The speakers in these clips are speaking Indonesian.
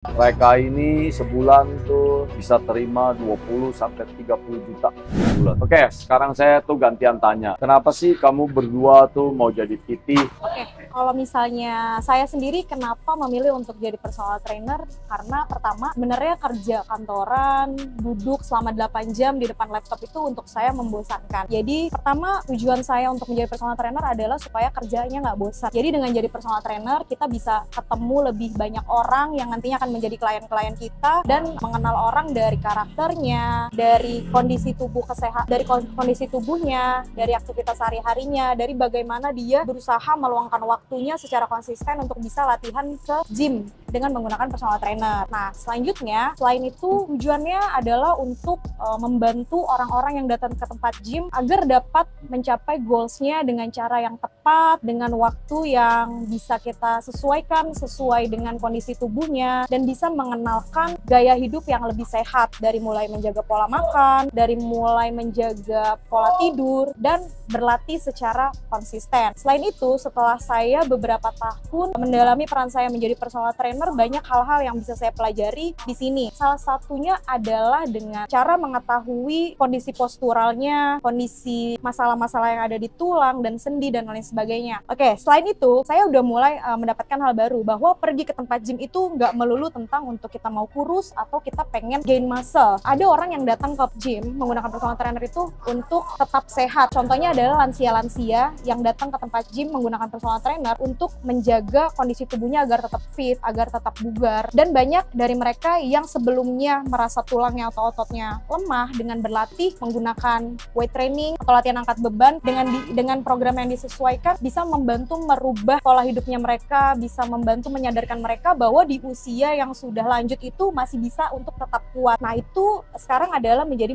Mereka ini sebulan tuh bisa terima 20 sampai 30 juta sebulan. Oke, sekarang saya tuh gantian tanya. Kenapa sih kamu berdua tuh mau jadi PT? Oke, kalau misalnya saya sendiri kenapa memilih untuk jadi personal trainer? Karena pertama, sebenarnya kerja kantoran, duduk selama 8 jam di depan laptop itu untuk saya membosankan. Jadi pertama, tujuan saya untuk menjadi personal trainer adalah supaya kerjanya nggak bosan. Jadi dengan jadi personal trainer, kita bisa ketemu lebih banyak orang yang nantinya akan menjadi klien-klien kita dan mengenal orang dari karakternya, dari kondisi tubuh dari kondisi tubuhnya, dari aktivitas sehari-harinya, dari bagaimana dia berusaha meluangkan waktunya secara konsisten untuk bisa latihan ke gym dengan menggunakan personal trainer. Nah, selanjutnya, selain itu tujuannya adalah untuk membantu orang-orang yang datang ke tempat gym agar dapat mencapai goals-nya dengan cara yang tepat, dengan waktu yang bisa kita sesuaikan sesuai dengan kondisi tubuhnya, dan bisa mengenalkan gaya hidup yang lebih sehat, dari mulai menjaga pola makan, dari mulai menjaga pola tidur, dan berlatih secara konsisten. Selain itu, setelah saya beberapa tahun mendalami peran saya menjadi personal trainer, banyak hal-hal yang bisa saya pelajari di sini. Salah satunya adalah dengan cara mengetahui kondisi posturalnya, kondisi masalah-masalah yang ada di tulang dan sendi dan lain sebagainya. Oke, selain itu, saya udah mulai mendapatkan hal baru bahwa pergi ke tempat gym itu nggak melulu tentang untuk kita mau kurus atau kita pengen gain muscle. Ada orang yang datang ke gym menggunakan personal trainer itu untuk tetap sehat. Contohnya adalah lansia-lansia yang datang ke tempat gym menggunakan personal trainer untuk menjaga kondisi tubuhnya agar tetap fit, agar tetap bugar. Dan banyak dari mereka yang sebelumnya merasa tulangnya atau ototnya lemah, dengan berlatih menggunakan weight training atau latihan angkat beban dengan program yang disesuaikan bisa membantu merubah pola hidupnya mereka, bisa membantu menyadarkan mereka bahwa di usia yang sudah lanjut itu masih bisa untuk tetap kuat. Nah, itu sekarang adalah menjadi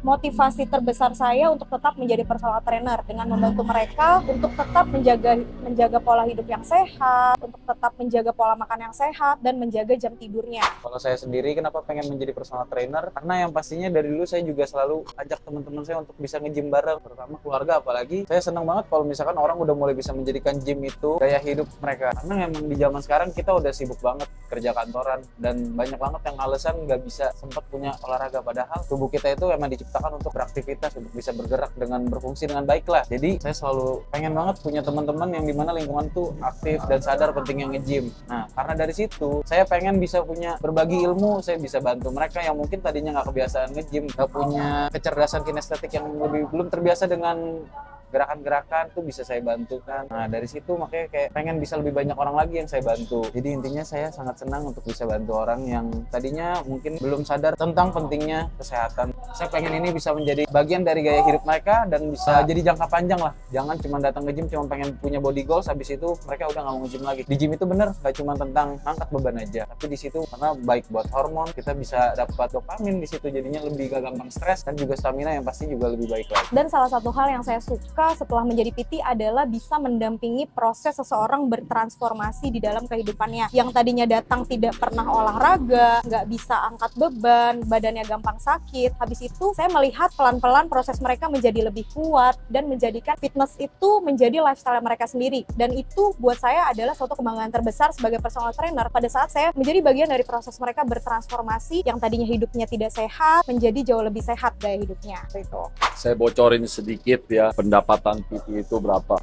motivasi terbesar saya untuk tetap menjadi personal trainer, dengan membantu mereka untuk tetap menjaga pola hidup yang sehat, untuk tetap menjaga pola makan yang sehat, dan menjaga jam tidurnya. Kalau saya sendiri kenapa pengen menjadi personal trainer? Karena yang pastinya dari dulu saya juga selalu ajak teman-teman saya untuk bisa nge-gym bareng, terutama keluarga. Apalagi saya senang banget kalau misalkan orang udah mulai bisa menjadikan gym itu gaya hidup mereka. Karena memang di zaman sekarang kita udah sibuk banget kerja kantoran dan banyak banget yang alasan nggak bisa sempat punya olahraga, padahal tubuh kita itu emang diciptakan untuk beraktivitas, untuk bisa bergerak dengan berfungsi dengan baik lah. Jadi saya selalu pengen banget punya teman-teman yang dimana lingkungan tuh aktif dan sadar pentingnya nge-gym. Nah, karena dari situ saya pengen bisa punya berbagi ilmu, saya bisa bantu mereka yang mungkin tadinya nggak kebiasaan nge-gym, nggak punya kecerdasan kinestetik yang belum terbiasa dengan gerakan-gerakan tuh bisa saya bantukan. Nah, dari situ makanya kayak pengen bisa lebih banyak orang lagi yang saya bantu. Jadi intinya saya sangat senang untuk bisa bantu orang yang tadinya mungkin belum sadar tentang pentingnya kesehatan. Saya pengen ini bisa menjadi bagian dari gaya hidup mereka dan bisa jadi jangka panjang lah. Jangan cuma datang ke gym cuma pengen punya body goals, habis itu mereka udah nggak mau nge-gym lagi. Di gym itu bener nggak cuma tentang angkat beban aja, tapi di situ karena baik buat hormon, kita bisa dapat dopamin di situ, jadinya lebih gak gampang stres dan juga stamina yang pasti juga lebih baik lagi. Dan salah satu hal yang saya suka setelah menjadi PT adalah bisa mendampingi proses seseorang bertransformasi di dalam kehidupannya. Yang tadinya datang tidak pernah olahraga, nggak bisa angkat beban, badannya gampang sakit. Habis itu saya melihat pelan-pelan proses mereka menjadi lebih kuat dan menjadikan fitness itu menjadi lifestyle mereka sendiri. Dan itu buat saya adalah suatu kebanggaan terbesar sebagai personal trainer pada saat saya menjadi bagian dari proses mereka bertransformasi yang tadinya hidupnya tidak sehat menjadi jauh lebih sehat gaya hidupnya. Gitu. Saya bocorin sedikit ya, pendapatan PT itu berapa.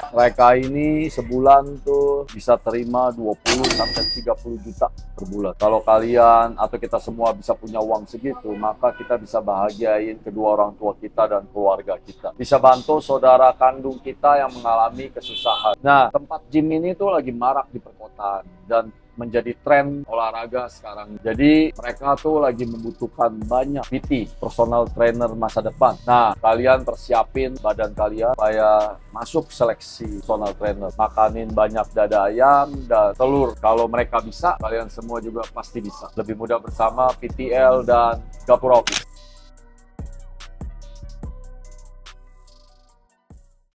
Mereka ini sebulan tuh bisa terima 20 sampai 30 juta per bulan. Kalau kalian atau kita semua bisa punya uang segitu, maka kita bisa bahagiain kedua orang tua kita dan keluarga kita. Bisa bantu saudara kandung kita yang mengalami kesusahan. Nah, tempat gym ini tuh lagi marak di perkotaan dan menjadi tren olahraga sekarang. Jadi mereka tuh lagi membutuhkan banyak PT, personal trainer masa depan. Nah, kalian persiapin badan kalian supaya masuk seleksi personal trainer. Makanin banyak dada ayam dan telur. Kalau mereka bisa, kalian semua juga pasti bisa. Lebih mudah bersama PTL dan Gapura Office.